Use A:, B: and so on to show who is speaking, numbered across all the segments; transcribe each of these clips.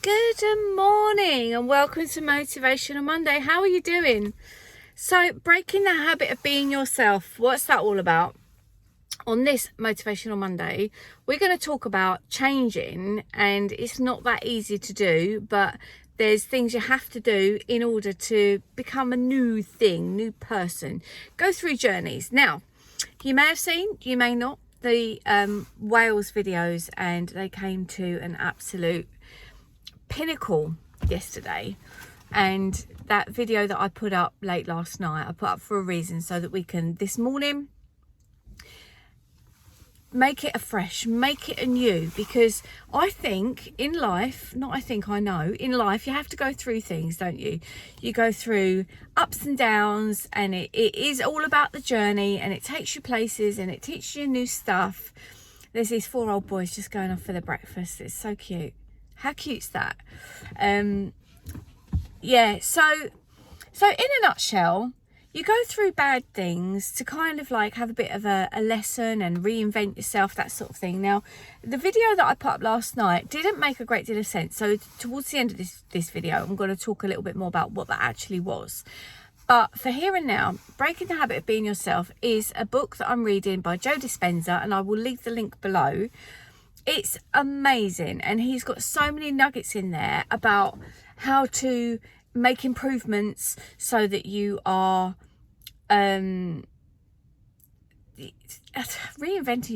A: Good morning and welcome to Motivational Monday. How are you doing? So, breaking the habit of being yourself, what's that all about? On this Motivational Monday, we're going to talk about changing, and it's not that easy to do, but there's things you have to do in order to become a new thing, new person. Go through journeys. Now, you may have seen, you may not, the Wales videos, and they came to an absolute pinnacle yesterday. And that video that I put up late last night, I put up for a reason, so that we can this morning make it afresh, make it anew. Because I think in life, I know in life you have to go through things, don't you? You go through ups and downs, and it is all about the journey, and it takes you places and it teaches you new stuff. There's these 4 old boys just going off for their breakfast. It's so cute. How cute's that? Yeah, so in a nutshell, you go through bad things to kind of like have a bit of a lesson and reinvent yourself, that sort of thing. Now, the video that I put up last night didn't make a great deal of sense. So towards the end of this video, I'm going to talk a little bit more about what that actually was. But for here and now, Breaking the Habit of Being Yourself is a book that I'm reading by Joe Dispenza, and I will leave the link below. It's amazing, and he's got so many nuggets in there about how to make improvements so that you are reinventing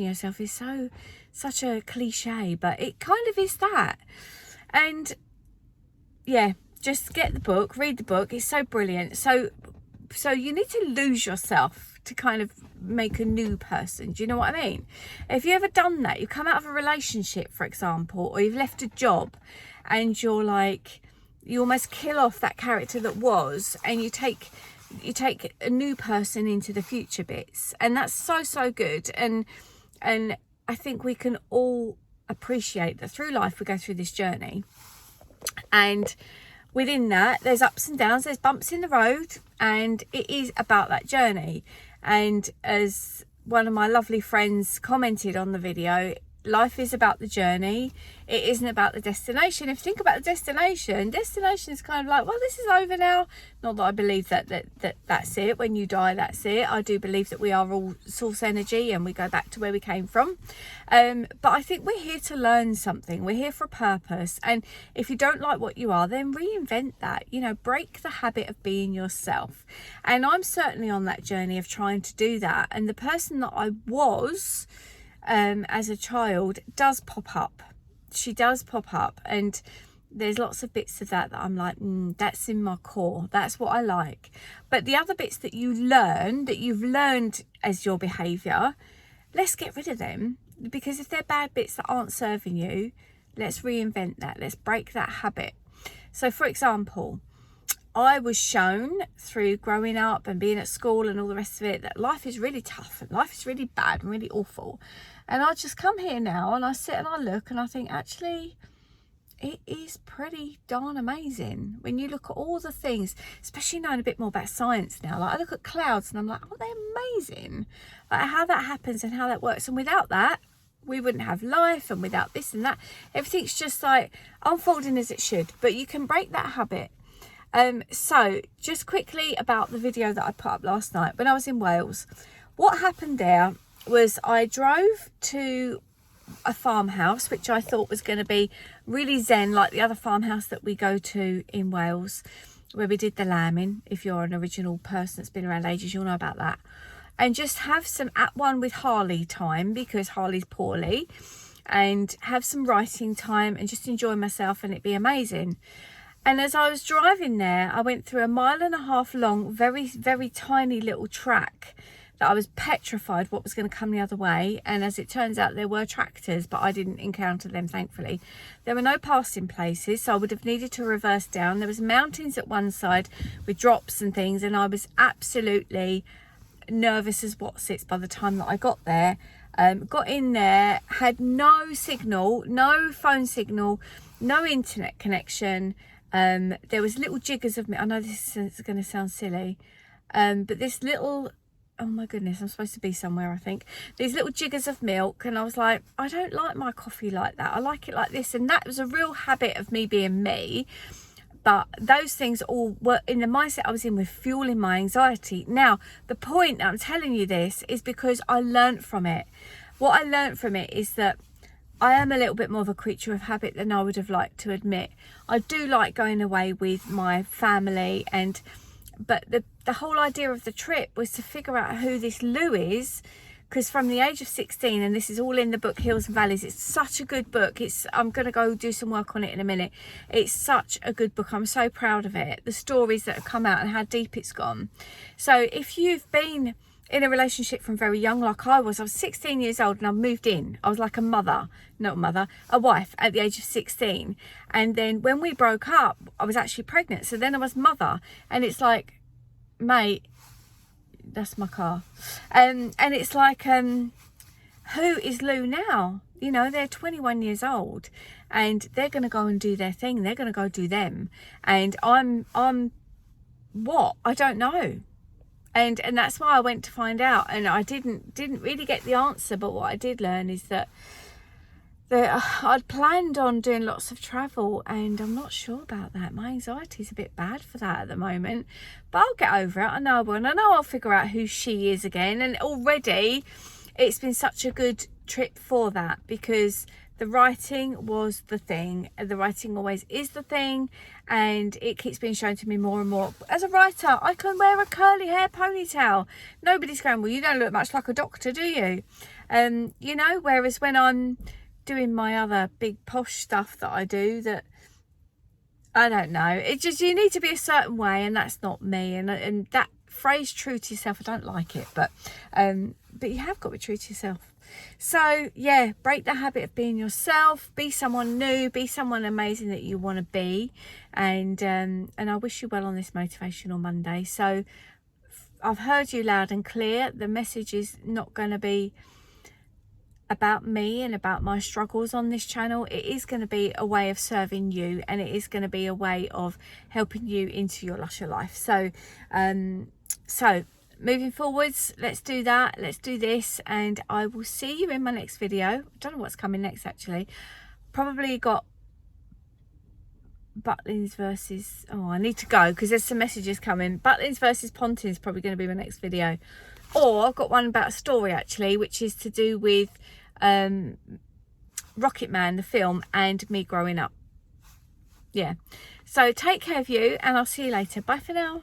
A: yourself is such a cliche, but it kind of is that. And yeah, just get the book, read the book. It's so brilliant. So you need to lose yourself to kind of make a new person. Do you know what I mean? If you ever done that, you come out of a relationship, for example, or you've left a job, and you're like, you almost kill off that character that was, and you take a new person into the future bits, and that's so good. And I think we can all appreciate that through life we go through this journey, and within that there's ups and downs, there's bumps in the road, and it is about that journey. And as one of my lovely friends commented on the video, life is about the journey. It isn't about the destination. If you think about the destination is kind of like, well, this is over now. Not that I believe that's it. When you die, that's it. I do believe that we are all source energy, and we go back to where we came from. But I think we're here to learn something. We're here for a purpose. And if you don't like what you are, then reinvent that. Break the habit of being yourself. And I'm certainly on that journey of trying to do that. And the person that I was as a child does pop up. She does pop up, and there's lots of bits of that I'm like, that's in my core, that's what I like. But the other bits that you've learned as your behaviour, let's get rid of them, because if they're bad bits that aren't serving you, let's reinvent that. Let's break that habit. So for example, I was shown through growing up and being at school and all the rest of it that life is really tough and life is really bad and really awful. And I just come here now and I sit and I look and I think, actually, it is pretty darn amazing when you look at all the things, especially knowing a bit more about science now. Like, I look at clouds and I'm like, oh, they're amazing. Like how that happens and how that works. And without that, we wouldn't have life, and without this and that, everything's just like unfolding as it should. But you can break that habit. So just quickly about the video that I put up last night when I was in Wales. What happened there was I drove to a farmhouse, which I thought was going to be really zen, like the other farmhouse that we go to in Wales, where we did the lambing. If you're an original person that's been around ages, you'll know about that. And just have some at one with Harley time, because Harley's poorly, and have some writing time and just enjoy myself, and it'd be amazing. And as I was driving there, I went through a 1.5 mile long, very, very tiny little track that I was petrified what was going to come the other way. And as it turns out, there were tractors, but I didn't encounter them, thankfully. There were no passing places, so I would have needed to reverse down. There was mountains at one side with drops and things, and I was absolutely nervous as what's-its by the time that I got there. Got in there, had no signal, no phone signal, no internet connection. There was little jiggers of me. I know this is going to sound silly, but this little oh my goodness, I'm supposed to be somewhere, I think. These little jiggers of milk, and I was like, I don't like my coffee like that. I like it like this. And that was a real habit of me being me. But those things all were in the mindset I was in, with fueling my anxiety. Now, the point that I'm telling you this is because I learned from it. What I learned from it is that I am a little bit more of a creature of habit than I would have liked to admit. I do like going away with my family, but the whole idea of the trip was to figure out who this Lou is, because from the age of 16, and this is all in the book Hills and Valleys, it's such a good book. I'm going to go do some work on it in a minute. It's such a good book. I'm so proud of it. The stories that have come out and how deep it's gone. So if you've been in a relationship from very young, like I was 16 years old and I moved in. I was like a wife at the age of 16. And then when we broke up, I was actually pregnant. So then I was mother. And it's like, mate, that's my car. And it's like, who is Lou now? You know, they're 21 years old and they're going to go and do their thing. They're going to go do them. And I'm what? I don't know. And that's why I went to find out, and I didn't really get the answer. But what I did learn is that I'd planned on doing lots of travel, and I'm not sure about that. My anxiety is a bit bad for that at the moment, but I'll get over it. I know I will, and I know I'll figure out who she is again. And already it's been such a good trip for that, because the writing was the thing. The writing always is the thing, and it keeps being shown to me more and more. As a writer, I can wear a curly hair ponytail. Nobody's going, well, you don't look much like a doctor, do you? You know, whereas when I'm doing my other big posh stuff that I do, that I don't know, it just, you need to be a certain way, and that's not me. And that phrase, true to yourself, I don't like it, but you have got to be true to yourself. So yeah, break the habit of being yourself, be someone new, be someone amazing that you want to be, and I wish you well on this motivational Monday. So I've heard you loud and clear. The message is not going to be about me and about my struggles on this channel. It is going to be a way of serving you, and it is going to be a way of helping you into your lusher life. So moving forwards, let's do that. Let's do this, and I will see you in my next video. I don't know what's coming next, actually. Probably got Butlins versus, I need to go because there's some messages coming. Butlins versus Pontin is probably going to be my next video. Or I've got one about a story, actually, which is to do with Rocket Man, the film, and me growing up. Yeah. So take care of you, and I'll see you later. Bye for now.